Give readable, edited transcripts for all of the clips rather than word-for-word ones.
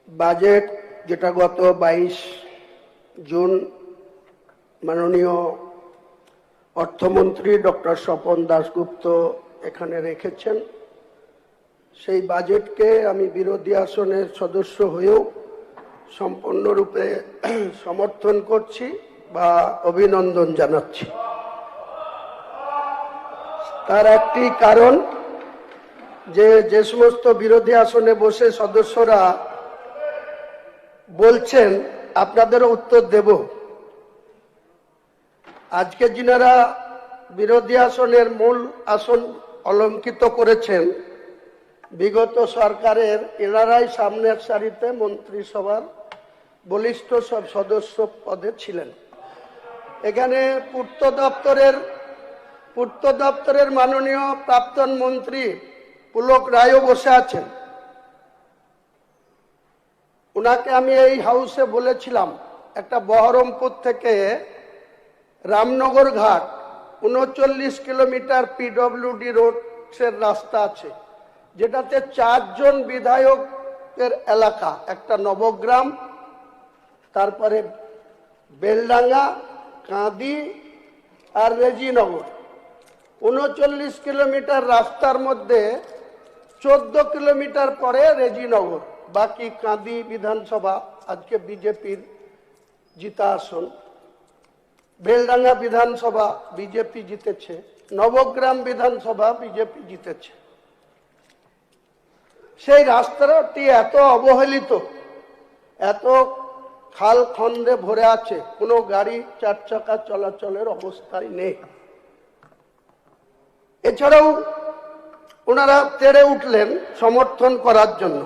Budget যেটা গত 22 June মাননীয় অর্থমন্ত্রী ডক্টর স্বপন দাশগুপ্ত এখানে রেখেছেন, সেই বাজেটকে আমি বিরোধী আসনের সদস্য হয়েও সম্পূর্ণরূপে সমর্থন করছি বা অভিনন্দন জানাচ্ছি। তার একটি কারণ, যে সমস্ত বিরোধী আসনে বসে সদস্যরা বলছেন আপনাদেরও উত্তর দেব, আজকে যিনারা বিরোধী আসনের মূল আসন অলঙ্কিত করেছেন বিগত সরকারের, এনারাই সামনের সারিতে মন্ত্রিসভার বলিষ্ঠ সব সদস্য পদে ছিলেন। এখানে পূর্ত দপ্তরের মাননীয় প্রাক্তন মন্ত্রী পুলক রায়ও বসে আছেন। উনাকে আমি এই হাউসে বলেছিলাম, একটা বহরমপুর থেকে রামনগর ঘাট 39 কিলোমিটার পিডব্লিউডি রোডের রাস্তা আছে, যেটাতে 4 জন বিধায়কের এলাকা, একটা নবগ্রাম, তারপরে বেলডাঙ্গা, কাঁদি আর রেজিনগর। 39 কিলোমিটার রাস্তার মধ্যে 14 কিলোমিটার পরে রেজিনগর, বাকি কাঁদি বিধানসভা আজকে বিজেপির জিতা আসন, বেলডাঙ্গা বিধানসভা বিজেপি জিতেছে, নবগ্রাম বিধানসভা বিজেপি জিতেছে। সেই রাস্তাটি এত অবহেলিত, এত খাল খন্দে ভরে আছে, কোনো গাড়ি 4 চাকা চলাচলের অবস্থায় নেই। এছাড়াও ওনারা তেড়ে উঠলেন সমর্থন করার জন্য।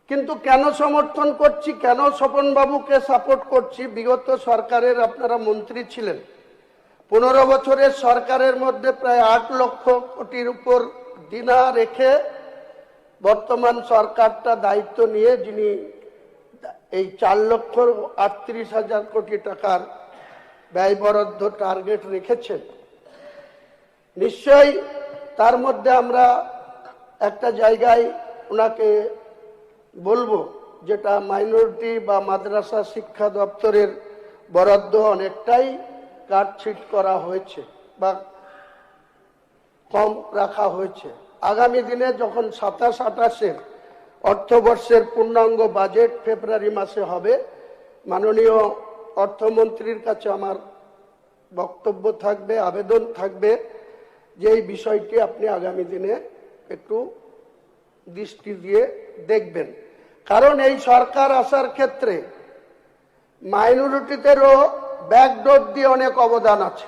কিন্তু কেন সমর্থন করছি, কেন স্বপন বাবুকে সাপোর্ট করছি? বিগত সরকারের আপনারা মন্ত্রী ছিলেন। 15 বছরের সরকারের মধ্যে প্রায় 8 লক্ষ কোটির উপর দিনা রেখে বর্তমান সরকারটা দায়িত্ব নিয়ে যিনি এই 4,38,000 কোটি টাকার ব্যয় বরাদ্দ টার্গেট রেখেছেন, নিশ্চয়ই তার মধ্যে আমরা একটা জায়গায় ওনাকে বলবো, যেটা মাইনরিটি বা মাদ্রাসা শিক্ষা দপ্তরের বরাদ্দ অনেকটাই কাটছিট করা হয়েছে বা কম রাখা হয়েছে। আগামী দিনে যখন 27-28 অর্থবর্ষের পূর্ণাঙ্গ বাজেট ফেব্রুয়ারি মাসে হবে, মাননীয় অর্থমন্ত্রীর কাছে আমার বক্তব্য থাকবে, আবেদন থাকবে যে এই বিষয়টি আপনি আগামী দিনে একটু দৃষ্টি দিয়ে দেখবেন। কারণ এই সরকার আসার ক্ষেত্রে মাইনরিটিদেরও ব্যাকডোর দিয়ে অনেক অবদান আছে।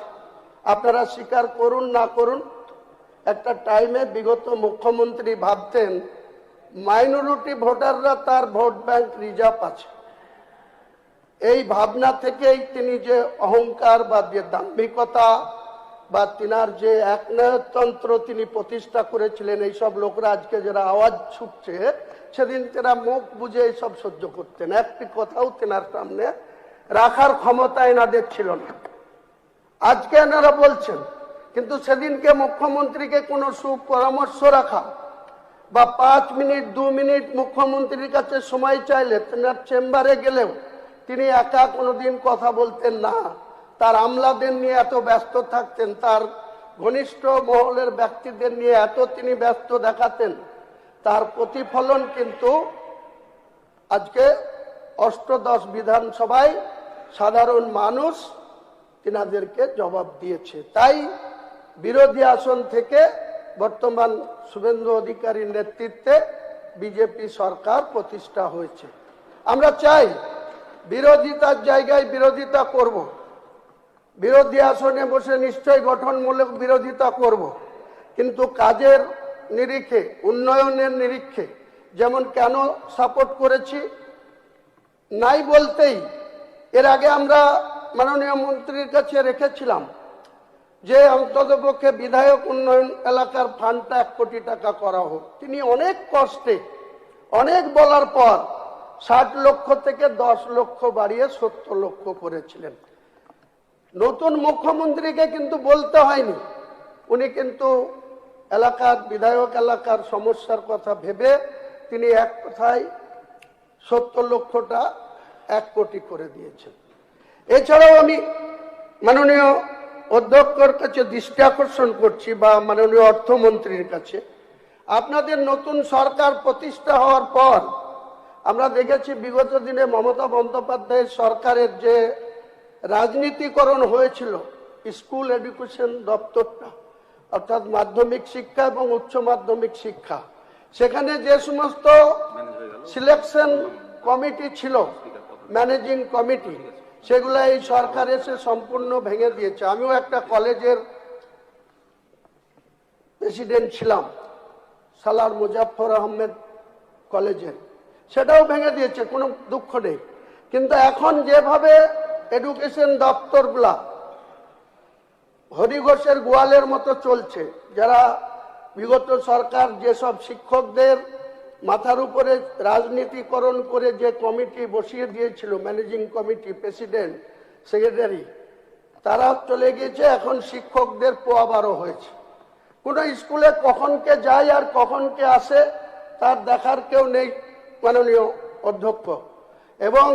আপনারা স্বীকার করুন না করুন, একটা টাইমে বিগত মুখ্যমন্ত্রী ভাবতেন মাইনরিটি ভোটাররা তার ভোট ব্যাংক রিজার্ভ আছে। এই ভাবনা থেকেই তিনি যে অহংকার বা যে দাম্ভিকতা বা তিনার যে একনায়কতন্ত্র তিনি প্রতিষ্ঠা করেছিলেন, এইসব লোকরা আজকে যারা আওয়াজ ছুটছে, সেদিন তেরা মুখ বুঝে এইসব সহ্য করতেন, একটি কথাও তেনার সামনে রাখার ক্ষমতা এনাদের ছিল না। আজকে এনারা বলছেন, কিন্তু সেদিনকে মুখ্যমন্ত্রীকে কোনো সুপরামর্শ রাখা বা 5 মিনিট 2 মিনিট মুখ্যমন্ত্রীর কাছে সময় চাইলে তেনার চেম্বারে গেলেও তিনি একা কোনোদিন কথা বলতেন না। তার আমলাদের নিয়ে এত ব্যস্ত থাকতেন, তার ঘনিষ্ঠ মহলের ব্যক্তিদের নিয়ে এত তিনি ব্যস্ত দেখাতেন, তার প্রতিফলন কিন্তু আজকে অষ্টদশ বিধানসভায় সাধারণ মানুষ তিনাদেরকে জবাব দিয়েছে। তাই বিরোধী আসন থেকে বর্তমান শুভেন্দু অধিকারীর নেতৃত্বে বিজেপি সরকার প্রতিষ্ঠা হয়েছে। আমরা চাই বিরোধিতার জায়গায় বিরোধিতা করব, বিরোধী আসনে বসে নিশ্চয়ই গঠনমূলক বিরোধিতা করব, কিন্তু কাজের নিরিখে, উন্নয়নের নিরিখে। যেমন কেন সাপোর্ট করেছি নাই বলতেই, এর আগে আমরা মাননীয় মন্ত্রীর কাছে রেখেছিলাম যে অন্ততপক্ষে বিধায়ক উন্নয়ন এলাকার ফান্ডটা 1 কোটি টাকা করা হোক। তিনি অনেক কষ্টে, অনেক বলার পর 60 লক্ষ থেকে 10 লক্ষ বাড়িয়ে 70 লক্ষ করেছিলেন। নতুন মুখ্যমন্ত্রীকে কিন্তু বলতে হয়নি, উনি কিন্তু এলাকার বিধায়ক এলাকার সমস্যার কথা ভেবে তিনি এক কথায় 70 লক্ষটা 1 কোটি করে দিয়েছেন। এছাড়াও আমি মাননীয় অধ্যক্ষর কাছে দৃষ্টি আকর্ষণ করছি বা মাননীয় অর্থমন্ত্রীর কাছে, আপনাদের নতুন সরকার প্রতিষ্ঠা হওয়ার পর আমরা দেখেছি বিগত দিনে মমতা বন্দ্যোপাধ্যায়ের সরকারের যে রাজনীতিকরণ হয়েছিল স্কুল এডুকেশন দপ্তরটা, অর্থাৎ মাধ্যমিক শিক্ষা এবং উচ্চ মাধ্যমিক শিক্ষা, সেখানে যে সমস্ত সিলেকশন কমিটি ছিল, ম্যানেজিং কমিটি, সেগুলো এই সরকার এসে সম্পূর্ণ ভেঙে দিয়েছে। আমিও একটা কলেজের প্রেসিডেন্ট ছিলাম, সালার মুজাফফর আহমেদ কলেজের, সেটাও ভেঙে দিয়েছে, কোনো দুঃখ নেই। কিন্তু এখন যেভাবে এডুকেশন দপ্তরগুলা হরিঘোষের গোয়ালের মতো চলছে, যারা বিগত সরকার যেসব শিক্ষকদের মাথার উপরে রাজনীতিকরণ করে যে কমিটি বসিয়ে দিয়েছিল, ম্যানেজিং কমিটি, প্রেসিডেন্ট, সেক্রেটারি, তারা চলে গিয়েছে। এখন শিক্ষকদের পোয়াবারও হয়েছে। কোনো স্কুলে কখন কে যায় আর কখন কে আসে তার দেখার কেউ নেই মাননীয় অধ্যক্ষ। এবং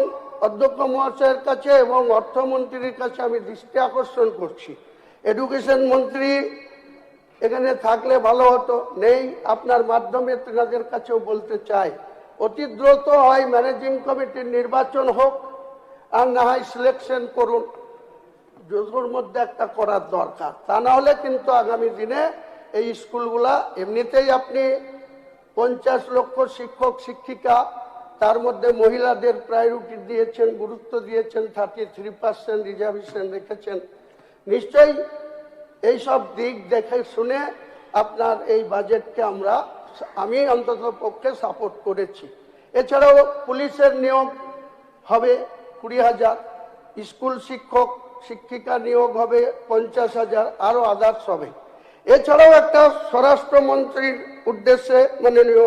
অধ্যক্ষ মহাশয়ের কাছে এবং অর্থমন্ত্রীর কাছে আমি দৃষ্টি আকর্ষণ করছি, এডুকেশন মন্ত্রী এখানে থাকলে ভালো হতো, নেই। আপনার মাধ্যমে তেনাদের কাছেও বলতে চাই, অতি দ্রুত হয় ম্যানেজিং কমিটির নির্বাচন হোক, আর না হয় সিলেকশন করুন, দুটোর মধ্যে একটা করার দরকার। তা না হলে কিন্তু আগামী দিনে এই স্কুলগুলা, এমনিতেই আপনি 50 লক্ষ শিক্ষক শিক্ষিকা, তার মধ্যে মহিলাদের প্রায়োরিটি দিয়েছেন, গুরুত্ব দিয়েছেন, 33% রিজার্ভেশন রেখেছেন, নিশ্চয়ই এইসব দিক দেখে শুনে আপনার এই বাজেটকে আমি অন্তত পক্ষে সাপোর্ট করেছি। এছাড়াও পুলিশের নিয়োগ হবে 20,000, স্কুল শিক্ষক শিক্ষিকা নিয়োগ হবে 50,000, আরো আদার্স হবে। এছাড়াও একটা স্বরাষ্ট্রমন্ত্রীর উদ্দেশ্যে মাননীয়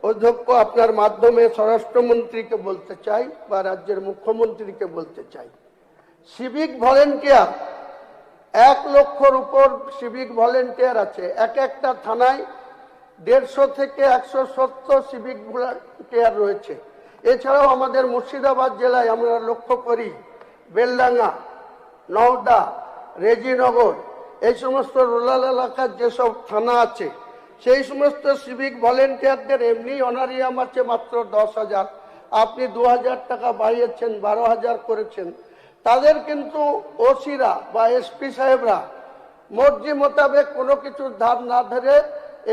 অধ্যক্ষ আপনার মাধ্যমে স্বরাষ্ট্রমন্ত্রীকে বলতে চাই বা রাজ্যের মুখ্যমন্ত্রীকে বলতে চাই, সিভিক ভলেন্টিয়ার 1 লক্ষর উপর সিভিক ভলেন্টিয়ার আছে। একটা থানায় 150 থেকে 170 সিভিক ভলেন্টিয়ার রয়েছে। এছাড়াও আমাদের মুর্শিদাবাদ জেলায় আমরা লক্ষ্য করি বেলডাঙ্গা, নওদা, রেজিনগর, এই সমস্ত রুরাল এলাকার যেসব থানা আছে, সেই সমস্ত সিভিক ভলেন্টিয়ারদের এমনি অনারিয়াম আছে মাত্র 10,000। আপনি 2,000 টাকা বাড়িয়েছেন, 12,000 করেছেন। তাদের কিন্তু ওসিরা বা এসপি সাহেবরা মর্জি মোতাবেক কোনো কিছুর ধার না ধরে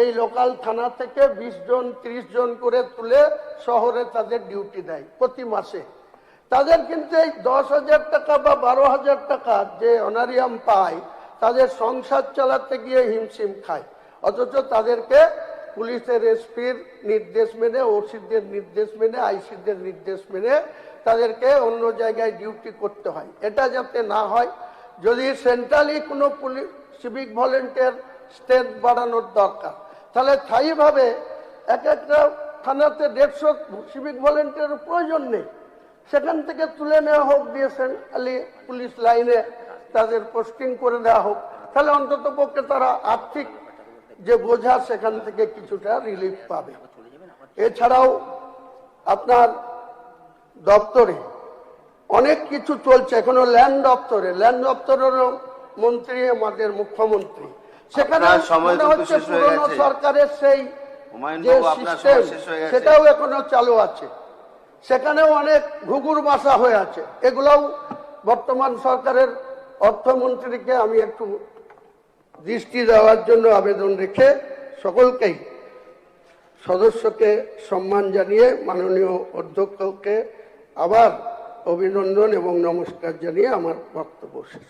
এই লোকাল থানা থেকে 20 জন 30 জন করে তুলে শহরে তাদের ডিউটি দেয় প্রতি মাসে। তাদের কিন্তু এই 10,000 টাকা বা 12,000 টাকা যে অনারিয়াম পায়, তাদের সংসার চালাতে গিয়ে হিমশিম খায়। অথচ তাদেরকে পুলিশের এসপির নির্দেশ মেনে, ওসিদের নির্দেশ মেনে, আইসিদের নির্দেশ মেনে তাদেরকে অন্য জায়গায় ডিউটি করতে হয়। এটা যাতে না হয়, যদি সেন্ট্রালি কোনো পুলিশ সিভিক ভলেন্টিয়ার স্ট্রেংথ বাড়ানোর দরকার, তাহলে স্থায়ীভাবে একটা থানাতে 150 সিভিক ভলেন্টিয়ারের প্রয়োজন নেই, সেখান থেকে তুলে নেওয়া হোক, দিয়েছেন আলি পুলিশ লাইনে তাদের পোস্টিং করে দেওয়া হোক। তাহলে অন্তত পক্ষে তারা আর্থিক যে বোঝা সেখান থেকে কিছুটা রিলিফ পাবে। এছাড়াও আপনার দপ্তরে অনেক কিছু চলছে এখনো। ল্যান্ড দপ্তরেরও মন্ত্রী আমাদের মুখ্যমন্ত্রী, সেখানে মনে হচ্ছে পুরনো সরকারের সেই যে সিস্টেম সেটাও এখনো চালু আছে, সেখানেও অনেক ঘুঘুর বাসা হয়ে আছে। এগুলোও বর্তমান সরকারের অর্থমন্ত্রীকে আমি একটু দৃষ্টি দেওয়ার জন্য আবেদন রেখে সকলকেই সদস্যকে সম্মান জানিয়ে মাননীয় অধ্যক্ষকে আবার অভিনন্দন এবং নমস্কার জানিয়ে আমার বক্তব্য শেষ।